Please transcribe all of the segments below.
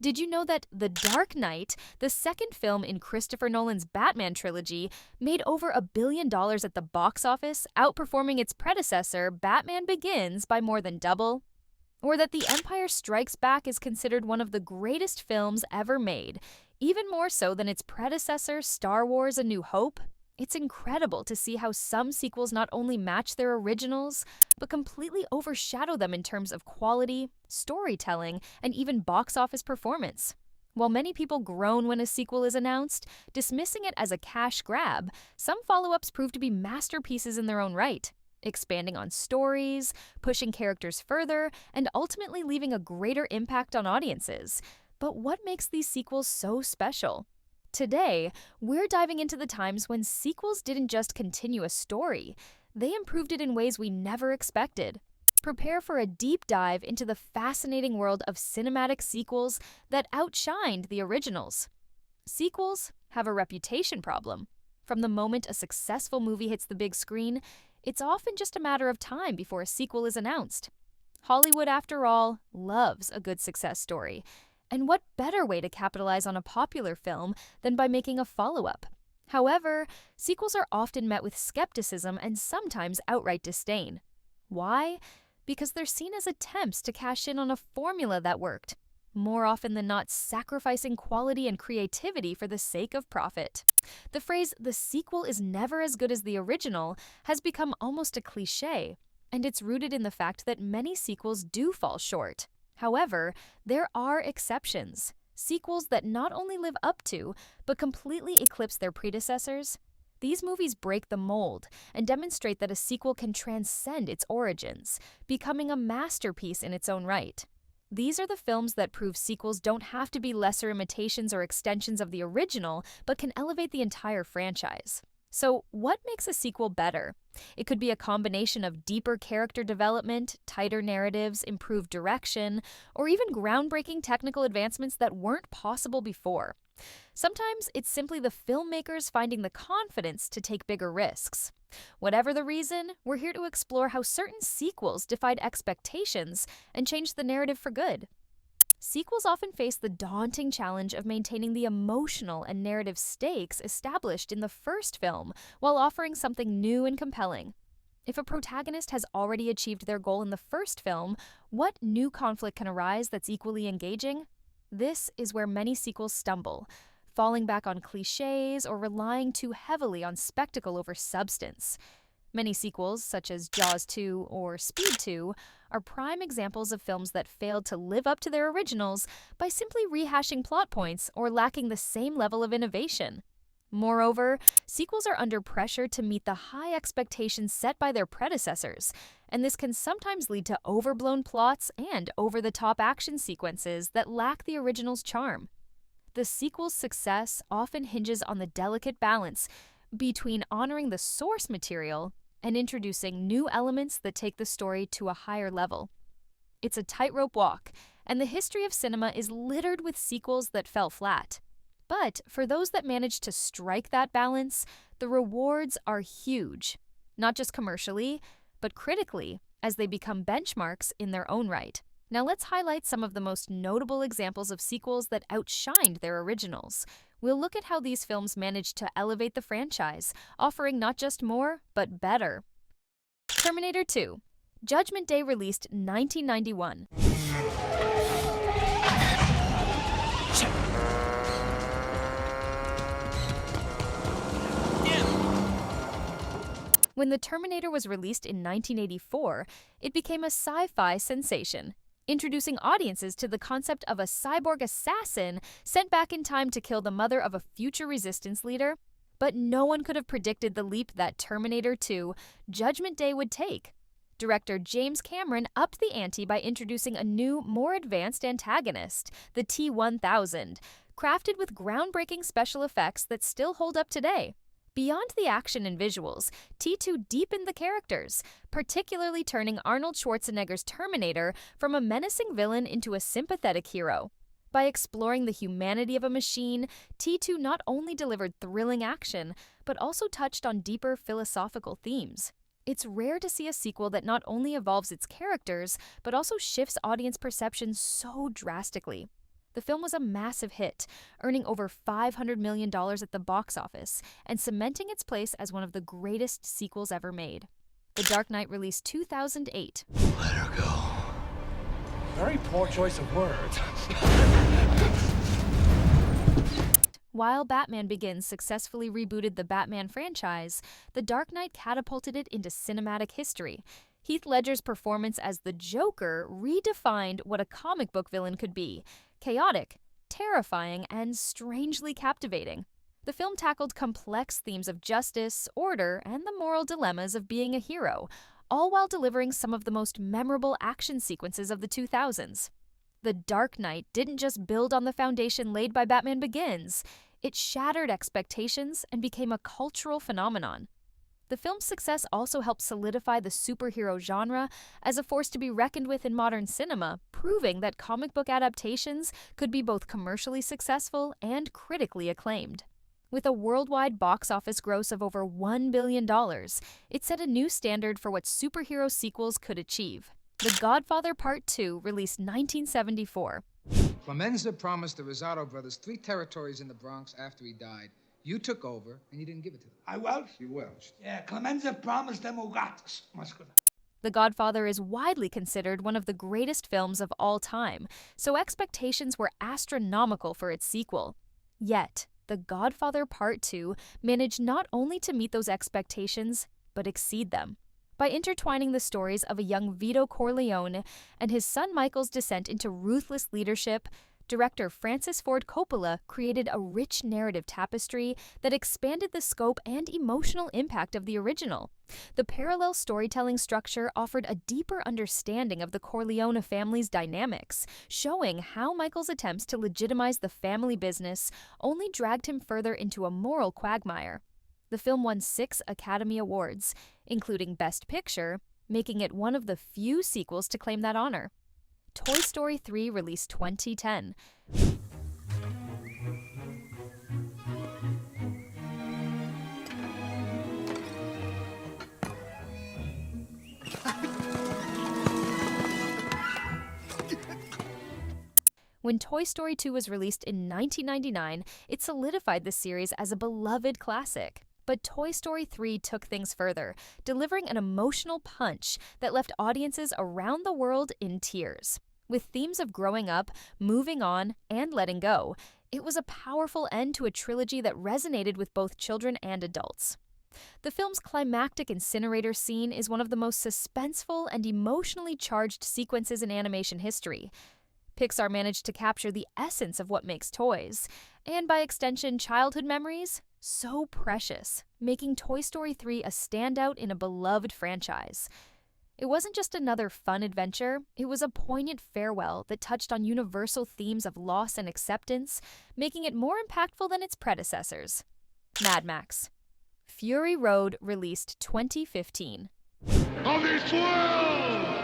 Did you know that The Dark Knight, the second film in Christopher Nolan's Batman trilogy, made over $1 billion at the box office, outperforming its predecessor, Batman Begins, by more than double? Or that The Empire Strikes Back is considered one of the greatest films ever made, even more so than its predecessor, Star Wars A New Hope? It's incredible to see how some sequels not only match their originals, but completely overshadow them in terms of quality, storytelling, and even box office performance. While many people groan when a sequel is announced, dismissing it as a cash grab, some follow ups prove to be masterpieces in their own right, expanding on stories, pushing characters further, and ultimately leaving a greater impact on audiences. But what makes these sequels so special? Today, we're diving into the times when sequels didn't just continue a story, they improved it in ways we never expected. Prepare for a deep dive into the fascinating world of cinematic sequels that outshined the originals. Sequels have a reputation problem. From the moment a successful movie hits the big screen, it's often just a matter of time before a sequel is announced. Hollywood, after all, loves a good success story. And what better way to capitalize on a popular film than by making a follow-up? However, sequels are often met with skepticism and sometimes outright disdain. Why? Because they're seen as attempts to cash in on a formula that worked, more often than not sacrificing quality and creativity for the sake of profit. The phrase, "the sequel is never as good as the original," has become almost a cliché, and it's rooted in the fact that many sequels do fall short. However, there are exceptions. Sequels that not only live up to, but completely eclipse their predecessors. These movies break the mold and demonstrate that a sequel can transcend its origins, becoming a masterpiece in its own right. These are the films that prove sequels don't have to be lesser imitations or extensions of the original, but can elevate the entire franchise. So, what makes a sequel better? It could be a combination of deeper character development, tighter narratives, improved direction, or even groundbreaking technical advancements that weren't possible before. Sometimes it's simply the filmmakers finding the confidence to take bigger risks. Whatever the reason, we're here to explore how certain sequels defied expectations and changed the narrative for good. Sequels often face the daunting challenge of maintaining the emotional and narrative stakes established in the first film while offering something new and compelling. If a protagonist has already achieved their goal in the first film, what new conflict can arise that's equally engaging? This is where many sequels stumble, falling back on cliches or relying too heavily on spectacle over substance. Many sequels, such as Jaws 2 or Speed 2, are prime examples of films that failed to live up to their originals by simply rehashing plot points or lacking the same level of innovation. Moreover, sequels are under pressure to meet the high expectations set by their predecessors, and this can sometimes lead to overblown plots and over-the-top action sequences that lack the original's charm. The sequel's success often hinges on the delicate balance between honoring the source material and introducing new elements that take the story to a higher level. It's a tightrope walk, and the history of cinema is littered with sequels that fell flat. But for those that manage to strike that balance, the rewards are huge, not just commercially, but critically, as they become benchmarks in their own right. Now let's highlight some of the most notable examples of sequels that outshined their originals. We'll look at how these films managed to elevate the franchise, offering not just more, but better. Terminator 2. Judgment Day released 1991. When The Terminator was released in 1984, it became a sci-fi sensation, introducing audiences to the concept of a cyborg assassin sent back in time to kill the mother of a future resistance leader. But no one could have predicted the leap that Terminator 2: Judgment Day would take. Director James Cameron upped the ante by introducing a new, more advanced antagonist, the T-1000, crafted with groundbreaking special effects that still hold up today. Beyond the action and visuals, T2 deepened the characters, particularly turning Arnold Schwarzenegger's Terminator from a menacing villain into a sympathetic hero. By exploring the humanity of a machine, T2 not only delivered thrilling action, but also touched on deeper philosophical themes. It's rare to see a sequel that not only evolves its characters, but also shifts audience perception so drastically. The film was a massive hit, earning over $500 million at the box office and cementing its place as one of the greatest sequels ever made. The Dark Knight released 2008. Let her go. Very poor choice of words. While Batman Begins successfully rebooted the Batman franchise, The Dark Knight catapulted it into cinematic history. Heath Ledger's performance as the Joker redefined what a comic book villain could be: chaotic, terrifying, and strangely captivating. The film tackled complex themes of justice, order, and the moral dilemmas of being a hero, all while delivering some of the most memorable action sequences of the 2000s. The Dark Knight didn't just build on the foundation laid by Batman Begins, it shattered expectations and became a cultural phenomenon. The film's success also helped solidify the superhero genre as a force to be reckoned with in modern cinema, proving that comic book adaptations could be both commercially successful and critically acclaimed. With a worldwide box office gross of over $1 billion, it set a new standard for what superhero sequels could achieve. The Godfather Part 2, released 1974. Clemenza promised the Rosado brothers 3 territories in the Bronx after he died. You took over, and you didn't give it to them. I welched? You welched. Yeah, Clemenza promised them Ugatas. The Godfather is widely considered one of the greatest films of all time, so expectations were astronomical for its sequel. Yet, The Godfather Part 2 managed not only to meet those expectations, but exceed them. By intertwining the stories of a young Vito Corleone and his son Michael's descent into ruthless leadership, director Francis Ford Coppola created a rich narrative tapestry that expanded the scope and emotional impact of the original. The parallel storytelling structure offered a deeper understanding of the Corleone family's dynamics, showing how Michael's attempts to legitimize the family business only dragged him further into a moral quagmire. The film won 6 Academy Awards, including Best Picture, making it one of the few sequels to claim that honor. Toy Story 3, released 2010. When Toy Story 2 was released in 1999, it solidified the series as a beloved classic. But Toy Story 3 took things further, delivering an emotional punch that left audiences around the world in tears. With themes of growing up, moving on, and letting go, it was a powerful end to a trilogy that resonated with both children and adults. The film's climactic incinerator scene is one of the most suspenseful and emotionally charged sequences in animation history. Pixar managed to capture the essence of what makes toys, and by extension, childhood memories, so precious, making Toy Story 3 a standout in a beloved franchise. It wasn't just another fun adventure, it was a poignant farewell that touched on universal themes of loss and acceptance, making it more impactful than its predecessors. Mad Max. Fury Road, released 2015. Of this world!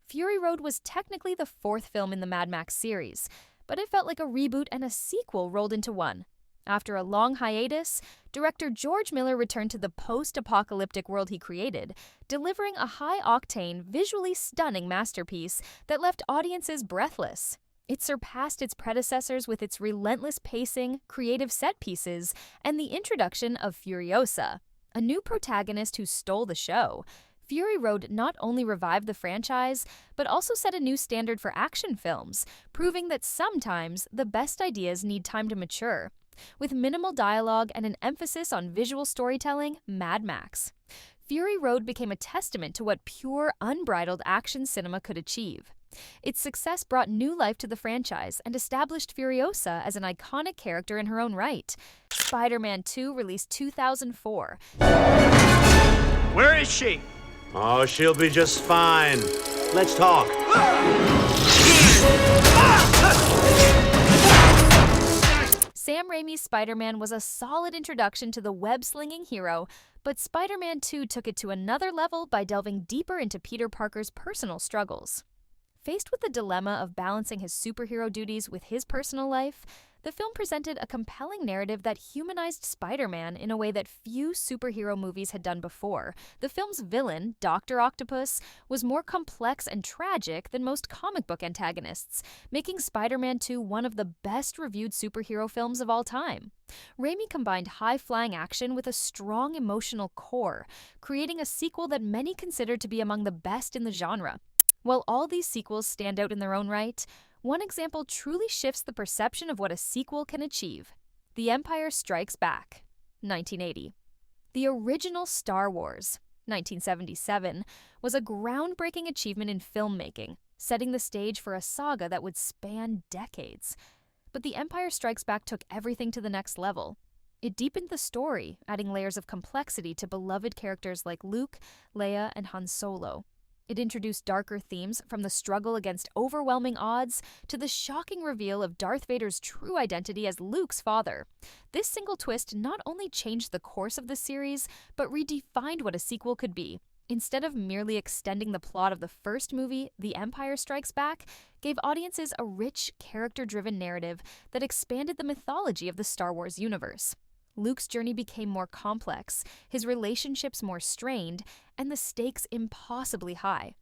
Fury Road was technically the 4th film in the Mad Max series, but it felt like a reboot and a sequel rolled into one. After a long hiatus, director George Miller returned to the post-apocalyptic world he created, delivering a high-octane, visually stunning masterpiece that left audiences breathless. It surpassed its predecessors with its relentless pacing, creative set pieces, and the introduction of Furiosa, a new protagonist who stole the show. Fury Road not only revived the franchise, but also set a new standard for action films, proving that sometimes the best ideas need time to mature. With minimal dialogue and an emphasis on visual storytelling, Mad Max. Fury Road became a testament to what pure, unbridled action cinema could achieve. Its success brought new life to the franchise and established Furiosa as an iconic character in her own right. Spider-Man 2, released 2004. Where is she? Oh, she'll be just fine. Let's talk. Sam Raimi's Spider-Man was a solid introduction to the web-slinging hero, but Spider-Man 2 took it to another level by delving deeper into Peter Parker's personal struggles. Faced with the dilemma of balancing his superhero duties with his personal life, The film presented a compelling narrative that humanized Spider-Man in a way that few superhero movies had done before. The film's villain, Dr. Octopus, was more complex and tragic than most comic book antagonists, making Spider-Man 2 one of the best-reviewed superhero films of all time. Raimi combined high-flying action with a strong emotional core, creating a sequel that many considered to be among the best in the genre. While all these sequels stand out in their own right, one example truly shifts the perception of what a sequel can achieve. The Empire Strikes Back, 1980. The original Star Wars, 1977, was a groundbreaking achievement in filmmaking, setting the stage for a saga that would span decades. But The Empire Strikes Back took everything to the next level. It deepened the story, adding layers of complexity to beloved characters like Luke, Leia, and Han Solo. It introduced darker themes, from the struggle against overwhelming odds to the shocking reveal of Darth Vader's true identity as Luke's father. This single twist not only changed the course of the series, but redefined what a sequel could be. Instead of merely extending the plot of the first movie, The Empire Strikes Back gave audiences a rich, character-driven narrative that expanded the mythology of the Star Wars universe. Luke's journey became more complex, his relationships more strained, and the stakes impossibly high.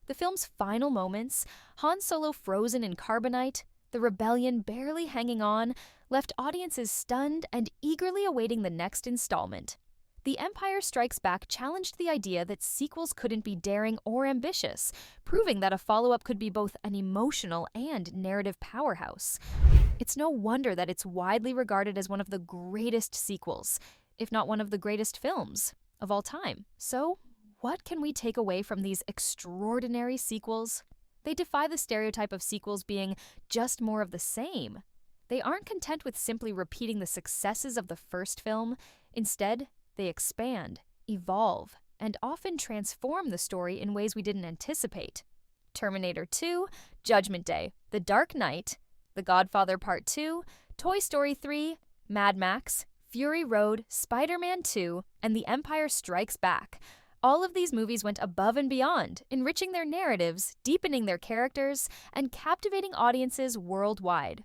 The film's final moments, Han Solo frozen in carbonite, the rebellion barely hanging on, left audiences stunned and eagerly awaiting the next installment. The Empire Strikes Back challenged the idea that sequels couldn't be daring or ambitious, proving that a follow-up could be both an emotional and narrative powerhouse. It's no wonder that it's widely regarded as one of the greatest sequels, if not one of the greatest films, of all time. So, what can we take away from these extraordinary sequels? They defy the stereotype of sequels being just more of the same. They aren't content with simply repeating the successes of the first film. Instead, they expand, evolve, and often transform the story in ways we didn't anticipate. Terminator 2, Judgment Day, The Dark Knight, The Godfather Part 2, Toy Story 3, Mad Max, Fury Road, Spider-Man 2, and The Empire Strikes Back. All of these movies went above and beyond, enriching their narratives, deepening their characters, and captivating audiences worldwide.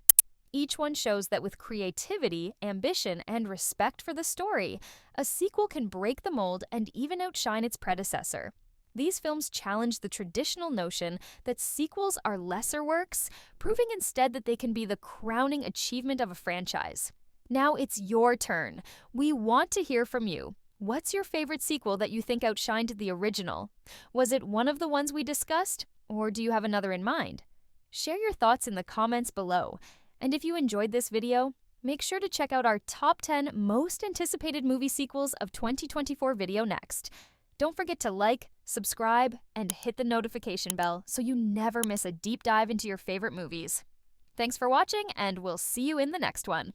Each one shows that with creativity, ambition, and respect for the story, a sequel can break the mold and even outshine its predecessor. These films challenge the traditional notion that sequels are lesser works, proving instead that they can be the crowning achievement of a franchise. Now it's your turn. We want to hear from you. What's your favorite sequel that you think outshined the original? Was it one of the ones we discussed, or do you have another in mind? Share your thoughts in the comments below. And if you enjoyed this video, make sure to check out our top 10 most anticipated movie sequels of 2024 video next. Don't forget to like, subscribe, and hit the notification bell so you never miss a deep dive into your favorite movies. Thanks for watching, and we'll see you in the next one.